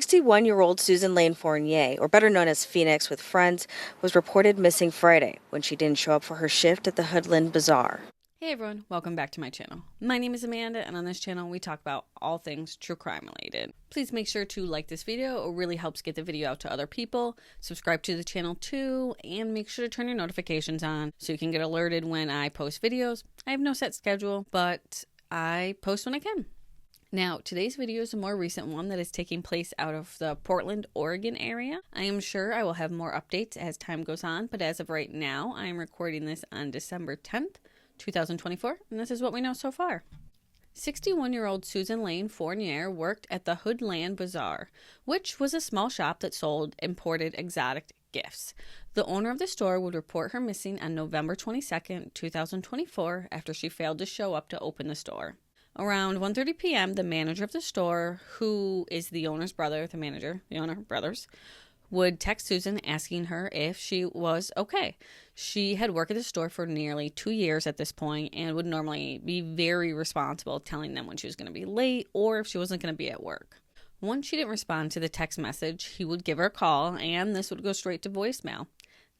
61-year-old Susan Lane-Fournier, or better known as Phoenix with friends, was reported missing Friday when she didn't show up for her shift at the Hoodland Bazaar. Hey everyone, welcome back to my channel. My name is Amanda, and on this channel we talk about all things true crime related. Please make sure to like this video, it really helps get the video out to other people. Subscribe to the channel too, and make sure to turn your notifications on so you can get alerted when I post videos. I have no set schedule, but I post when I can. Now, today's video is a more recent one that is taking place out of the Portland, Oregon area. I am sure I will have more updates as time goes on, but as of right now, I am recording this on December 10th, 2024, and this is what we know so far. 61-year-old Susan Lane-Fournier worked at the Hoodland Bazaar, which was a small shop that sold imported exotic gifts. The owner of the store would report her missing on November 22nd, 2024, after she failed to show up to open the store. Around 1:30 p.m., the manager of the store, who is the owner's brother, the owner brothers, would text Susan asking her if she was okay. She had worked at the store for nearly 2 years at this point and would normally be very responsible telling them when she was going to be late or if she wasn't going to be at work. Once she didn't respond to the text message, he would give her a call and this would go straight to voicemail.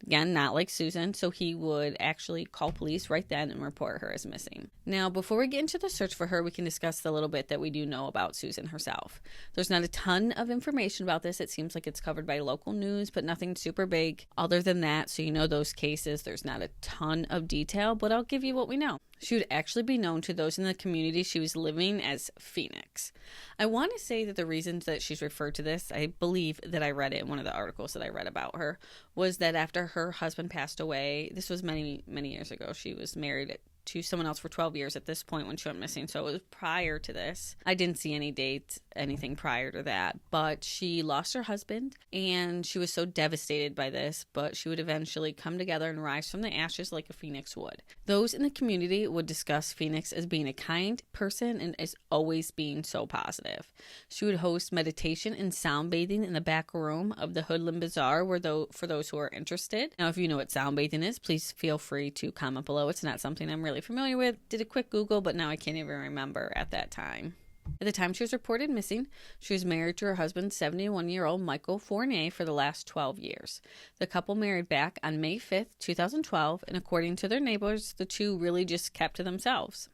Again, not like Susan, so he would actually call police right then and report her as missing. Now, before we get into the search for her, we can discuss the little bit that we do know about Susan herself. There's not a ton of information about this. It seems like it's covered by local news, but nothing super big. Other than that, so you know those cases, there's not a ton of detail, but I'll give you what we know. She would actually be known to those in the community she was living as Phoenix. I want to say that the reasons that she's referred to this, I believe that I read it in one of the articles that I read about her, was that after her husband passed away, this was many, many years ago, she was married to someone else for 12 years at this point when she went missing, so it was prior to this. I didn't see any dates, anything prior to that, but she lost her husband and she was so devastated by this, but she would eventually come together and rise from the ashes like a phoenix would. Those in the community would discuss Phoenix as being a kind person and as always being so positive. She would host meditation and sound bathing in the back room of the Hoodland Bazaar for those who are interested. Now, if you know what sound bathing is, please feel free to comment below. It's not something I'm really familiar with. Did a quick Google, but now I can't even remember at that time. At the time she was reported missing, she was married to her husband, 71-year-old Michel Fournier, for the last 12 years. The couple married back on May 5th, 2012, and according to their neighbors, the two really just kept to themselves.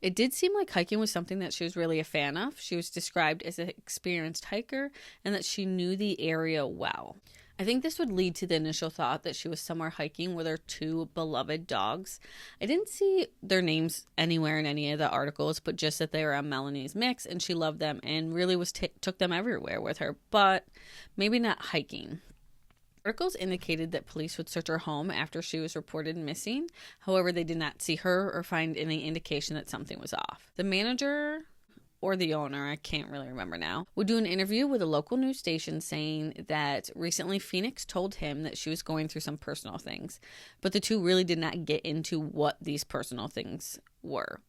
It did seem like hiking was something that she was really a fan of. She was described as an experienced hiker and that she knew the area well. I think this would lead to the initial thought that she was somewhere hiking with her two beloved dogs. I didn't see their names anywhere in any of the articles, but just that they were on Melanie's mix and she loved them and really took them everywhere with her, but maybe not hiking. Articles indicated that police would search her home after she was reported missing. However, they did not see her or find any indication that something was off. The manager, or the owner, I can't really remember now, would do an interview with a local news station saying that recently Phoenix told him that she was going through some personal things, but the two really did not get into what these personal things were.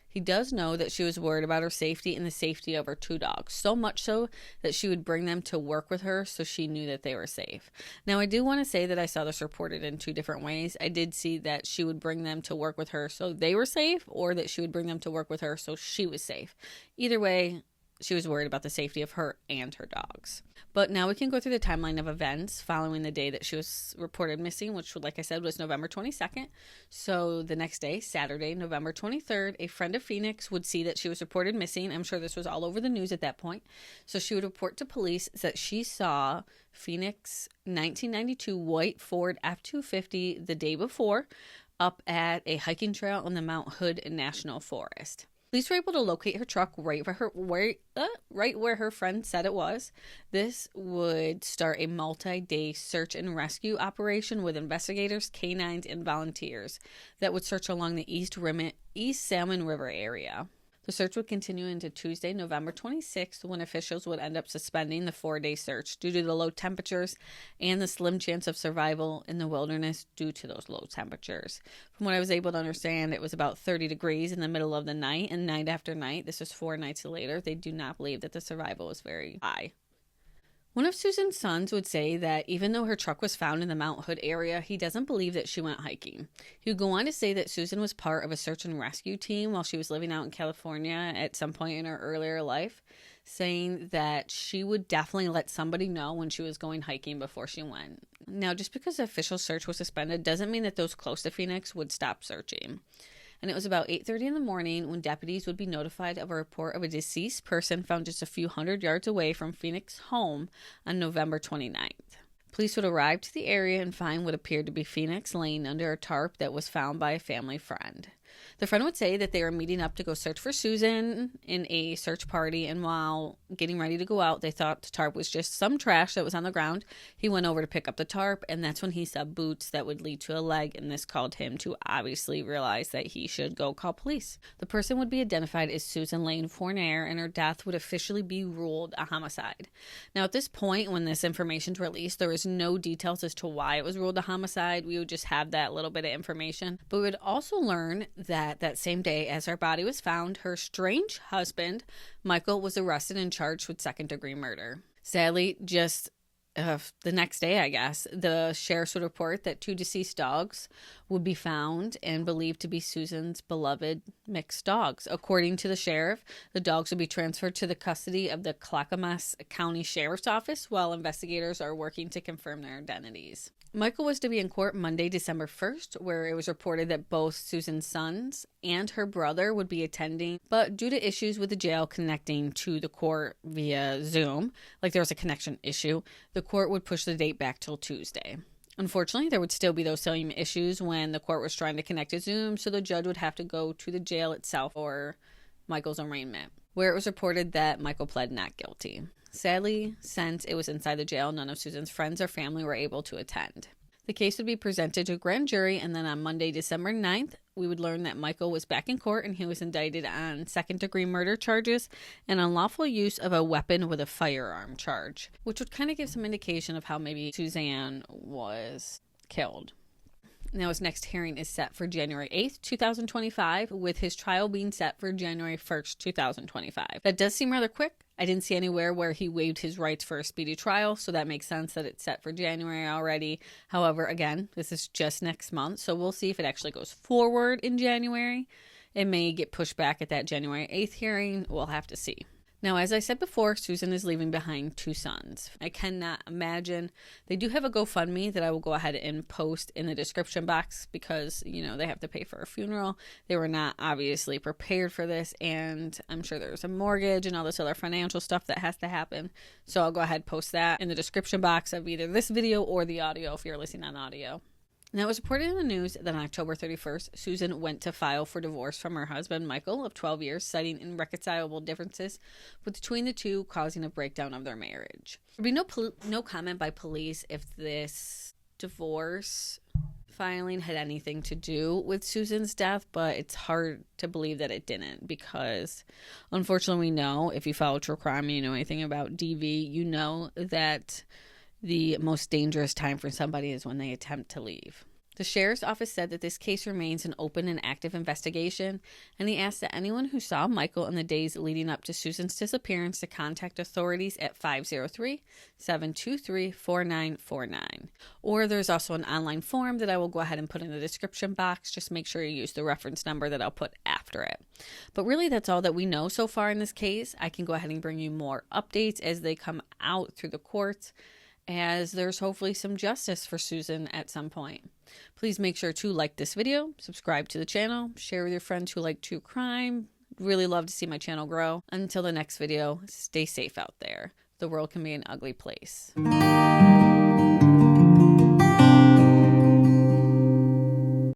He does know that she was worried about her safety and the safety of her two dogs, so much so that she would bring them to work with her so she knew that they were safe. Now, I do want to say that I saw this reported in two different ways. I did see that she would bring them to work with her so they were safe, or that she would bring them to work with her so she was safe. Either way, she was worried about the safety of her and her dogs. But now we can go through the timeline of events following the day that she was reported missing, which, like I said, was November 22nd. So the next day, Saturday, November 23rd, a friend of Phoenix would see that she was reported missing. I'm sure this was all over the news at that point. So she would report to police that she saw Phoenix 1992 white Ford F-250 the day before up at a hiking trail in the Mount Hood National Forest. Police were able to locate her truck right where her friend said it was. This would start a multi-day search and rescue operation with investigators, canines, and volunteers that would search along the East Salmon River area. The search would continue into Tuesday, November 26th, when officials would end up suspending the 4-day search due to the low temperatures and the slim chance of survival in the wilderness due to those low temperatures. From what I was able to understand, it was about 30 degrees in the middle of the night, and night after night, this was 4 nights later, they do not believe that the survival was very high. One of Susan's sons would say that even though her truck was found in the Mount Hood area, he doesn't believe that she went hiking. He would go on to say that Susan was part of a search and rescue team while she was living out in California at some point in her earlier life. saying that she would definitely let somebody know when she was going hiking before she went. Now, just because the official search was suspended doesn't mean that those close to Phoenix would stop searching. And it was about 8:30 in the morning when deputies would be notified of a report of a deceased person found just a few hundred yards away from Phoenix home on November 29th. Police would arrive to the area and find what appeared to be Phoenix laying under a tarp that was found by a family friend. The friend would say that they were meeting up to go search for Susan in a search party, and while getting ready to go out, they thought the tarp was just some trash that was on the ground. He went over to pick up the tarp, and that's when he saw boots that would lead to a leg, and this called him to obviously realize that he should go call police. The person would be identified as Susan Lane-Fournier, and her death would officially be ruled a homicide. Now, at this point, when this information's released, there was no details as to why it was ruled a homicide. We would just have that little bit of information. But we would also learn that same day as her body was found, her strange husband, Michael, was arrested and charged with second-degree murder. Sadly, just the next day, I guess, the sheriffs would report that 2 deceased dogs would be found and believed to be Susan's beloved mixed dogs. According to the sheriff, the dogs would be transferred to the custody of the Clackamas County Sheriff's Office while investigators are working to confirm their identities. Michael was to be in court Monday, December 1st, where it was reported that both Susan's sons and her brother would be attending, but due to issues with the jail connecting to the court via Zoom, like there was a connection issue, the court would push the date back till Tuesday. Unfortunately, there would still be those same issues when the court was trying to connect to Zoom, so the judge would have to go to the jail itself for Michael's arraignment, where it was reported that Michael pled not guilty. Sadly, since it was inside the jail, none of Susan's friends or family were able to attend. The case would be presented to a grand jury, and then on Monday, December 9th, we would learn that Michael was back in court and he was indicted on second-degree murder charges and unlawful use of a weapon with a firearm charge, which would kind of give some indication of how maybe Suzanne was killed. Now, his next hearing is set for January 8th, 2025, with his trial being set for January 1st, 2025. That does seem rather quick. I didn't see anywhere where he waived his rights for a speedy trial, so that makes sense that it's set for January already. However, again, this is just next month, so we'll see if it actually goes forward in January. It may get pushed back at that January 8th hearing. We'll have to see. Now, as I said before, Susan is leaving behind 2 sons. I cannot imagine. They do have a GoFundMe that I will go ahead and post in the description box because, they have to pay for a funeral. They were not obviously prepared for this, and I'm sure there's a mortgage and all this other financial stuff that has to happen. So I'll go ahead and post that in the description box of either this video or the audio if you're listening on audio. Now, it was reported in the news that on October 31st, Susan went to file for divorce from her husband, Michael, of 12 years, citing irreconcilable differences between the two, causing a breakdown of their marriage. There would be no comment by police if this divorce filing had anything to do with Susan's death, but it's hard to believe that it didn't because, unfortunately, we know, if you follow true crime, you know anything about DV, you know that the most dangerous time for somebody is when they attempt to leave. The sheriff's office said that this case remains an open and active investigation, and he asked that anyone who saw Michael in the days leading up to Susan's disappearance to contact authorities at 503-723-4949. Or there's also an online form that I will go ahead and put in the description box. Just make sure you use the reference number that I'll put after it. But really, that's all that we know so far in this case. I can go ahead and bring you more updates as they come out through the courts, as there's hopefully some justice for Susan at some point. Please make sure to like this video, subscribe to the channel, share with your friends who like true crime. Really love to see my channel grow. Until the next video, stay safe out there. The world can be an ugly place.